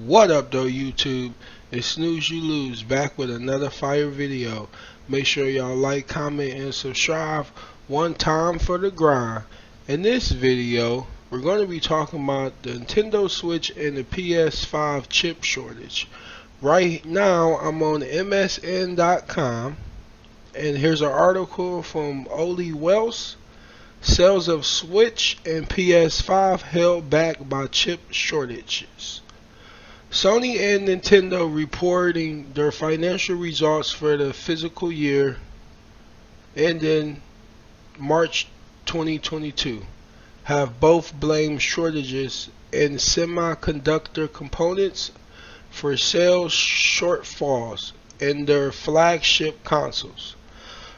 What up though, YouTube? It's Snooze You Lose back with another fire video. Make sure y'all like, comment, and subscribe. One time for the grind. In this video, we're going to be talking about the Nintendo Switch and the PS5 chip shortage. Right now, I'm on MSN.com, and here's an article from Oli Wells. Sales of Switch and PS5 held back by chip shortages. Sony and Nintendo reporting their financial results for the fiscal year ending March 2022 have both blamed shortages in semiconductor components for sales shortfalls in their flagship consoles.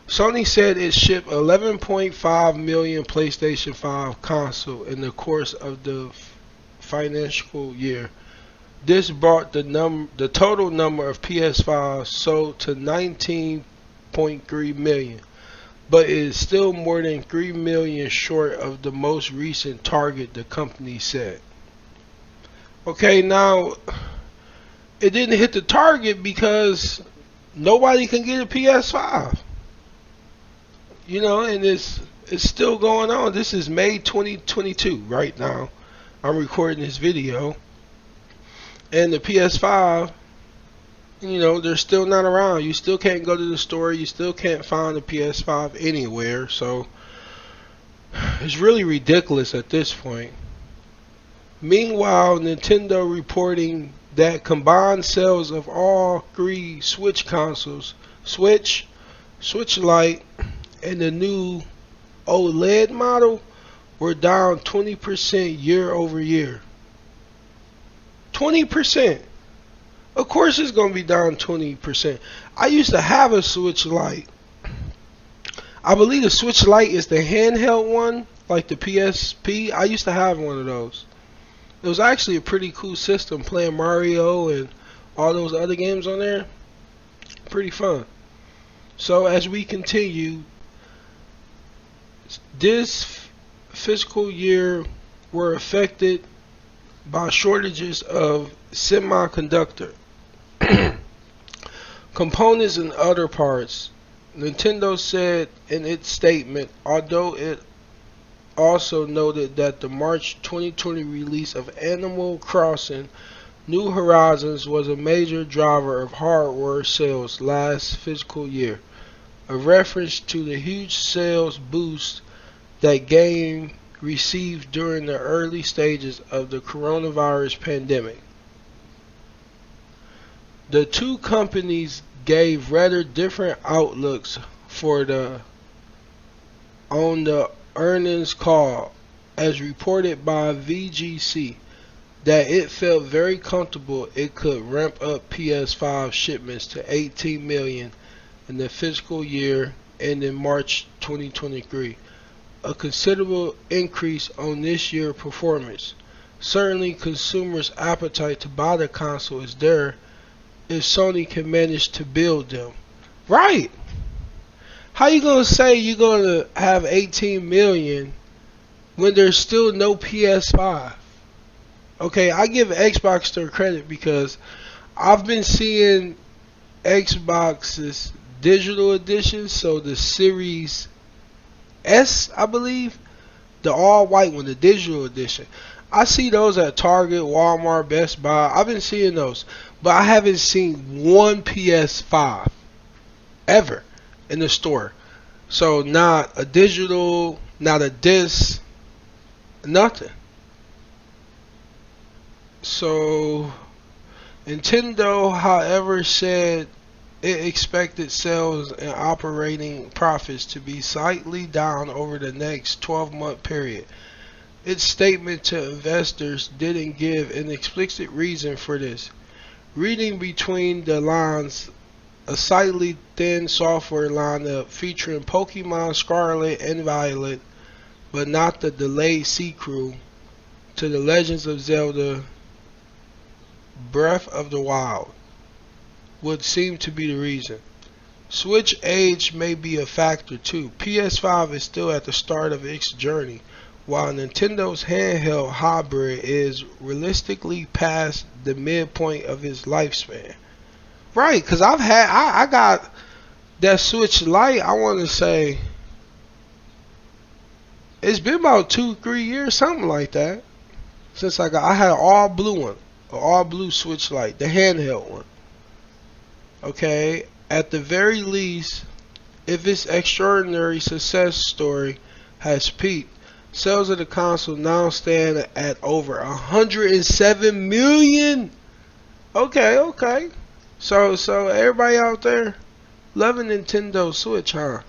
Sony said it shipped 11.5 million PlayStation 5 consoles in the course of the financial year. This brought the total number of PS5 sold to 19.3 million, but it is still more than 3 million short of the most recent target, the company said. Okay, now it didn't hit the target because nobody can get a PS5. You know, and it's still going on. This is May 2022 right now. I'm recording this video. And the PS5, you know, they're still not around. You still can't go to the store. You still can't find the PS5 anywhere. So it's really ridiculous at this point. Meanwhile, Nintendo reporting that combined sales of all three Switch consoles, Switch Lite, and the new OLED model, were down 20% year over year. 20%. Of course it's going to be down 20%. I used to have a Switch Lite. I believe the Switch Lite is the handheld one, like the PSP. I used to have one of those. It was actually a pretty cool system, playing Mario and all those other games on there. Pretty fun. So as we continue, this fiscal year were affected by shortages of semiconductor components and other parts. Nintendo said in its statement, although it also noted that the March 2020 release of Animal Crossing New Horizons was a major driver of hardware sales last fiscal year, a reference to the huge sales boost that game received during the early stages of the coronavirus pandemic. The two companies gave rather different outlooks on the earnings call, as reported by VGC, that it felt very comfortable it could ramp up PS5 shipments to 18 million in the fiscal year ending March 2023. A considerable increase on this year's performance. Certainly consumers' appetite to buy the console is there if Sony can manage to build them. Right! How you gonna say you're gonna have 18 million when there's still no PS5? Okay, I give Xbox their credit because I've been seeing Xbox's digital editions, so the Series S, I believe, the all white one, the digital edition. I see those at Target, Walmart, Best Buy. I've been seeing those, but I haven't seen one PS5 ever in the store. So not a digital, not a disc, nothing. So Nintendo, however, said it expected sales and operating profits to be slightly down over the next 12-month period. Its statement to investors didn't give an explicit reason for this. Reading between the lines, a slightly thin software lineup featuring Pokemon Scarlet and Violet, but not the delayed sequel to The Legends of Zelda Breath of the Wild, would seem to be the reason. Switch age may be a factor too. PS5 is still at the start of its journey, while Nintendo's handheld hybrid is realistically past the midpoint of its lifespan. Right, because I got that Switch Lite, I want to say, it's been about 2, 3 years, something like that, since I had an all blue one, an all blue Switch Lite, the handheld one. Okay, at the very least, if its extraordinary success story has peaked, sales of the console now stand at over 107 million. Okay, okay. So everybody out there loving Nintendo Switch, huh?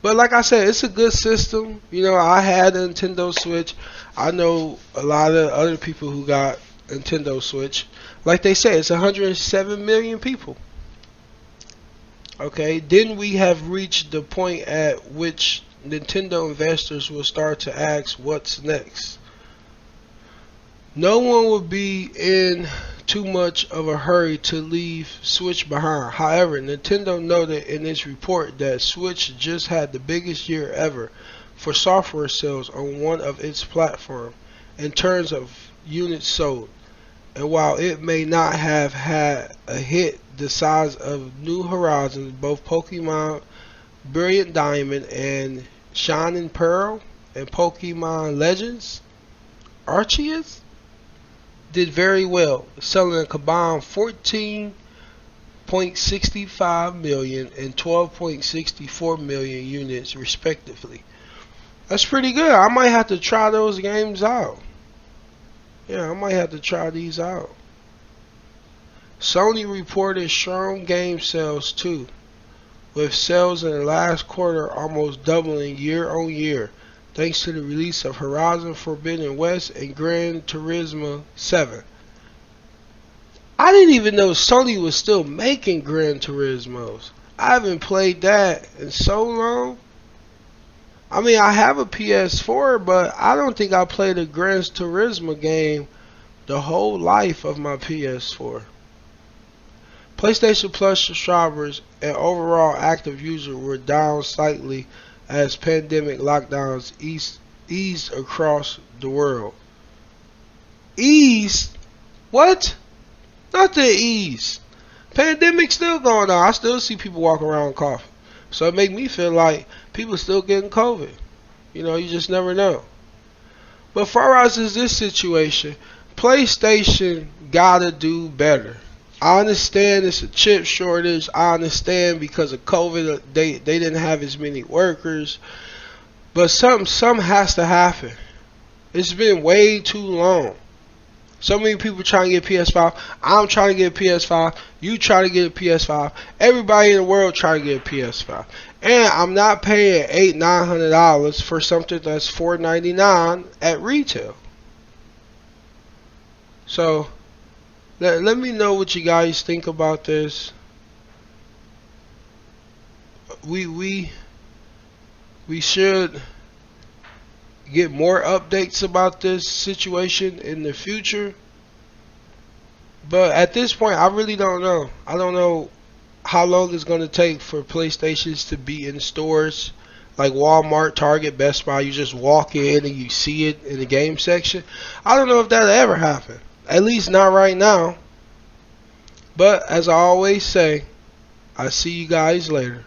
But like I said, it's a good system. You know, I had a Nintendo Switch. I know a lot of other people who got Nintendo Switch. Like they said, it's 107 million people. Okay, then we have reached the point at which Nintendo investors will start to ask what's next. No one will be in too much of a hurry to leave Switch behind. However, Nintendo noted in its report that Switch just had the biggest year ever for software sales on one of its platforms in terms of units sold. And while it may not have had a hit the size of New Horizons, both Pokemon Brilliant Diamond and Shining Pearl and Pokemon Legends Arceus did very well, selling a combined 14.65 million and 12.64 million units respectively. That's pretty good. I might have to try those games out. Yeah, I might have to try these out. Sony reported strong game sales too, with sales in the last quarter almost doubling year on year, thanks to the release of Horizon Forbidden West and Gran Turismo 7. I didn't even know Sony was still making Gran Turismos. I haven't played that in so long. I mean, I have a PS4, but I don't think I played a Gran Turismo game the whole life of my PS4. PlayStation Plus subscribers and overall active users were down slightly as pandemic lockdowns eased across the world. Eased? What? Nothing eased. Pandemic still going on. I still see people walking around coughing. So it make me feel like people still getting COVID. You know, you just never know. But far as is this situation, PlayStation gotta do better. I understand it's a chip shortage. I understand because of COVID they didn't have as many workers. But something has to happen. It's been way too long. So many people trying to get PS5. I'm trying to get a PS5. You try to get a PS5. Everybody in the world trying to get a PS5. And I'm not paying $800-900 for something that's $499 at retail. So let me know what you guys think about this. We should get more updates about this situation in the future. But at this point, I really don't know. I don't know how long it's going to take for PlayStations to be in stores like Walmart, Target, Best Buy. You just walk in and you see it in the game section. I don't know if that'll ever happen. At least not right now. But as I always say, I see you guys later.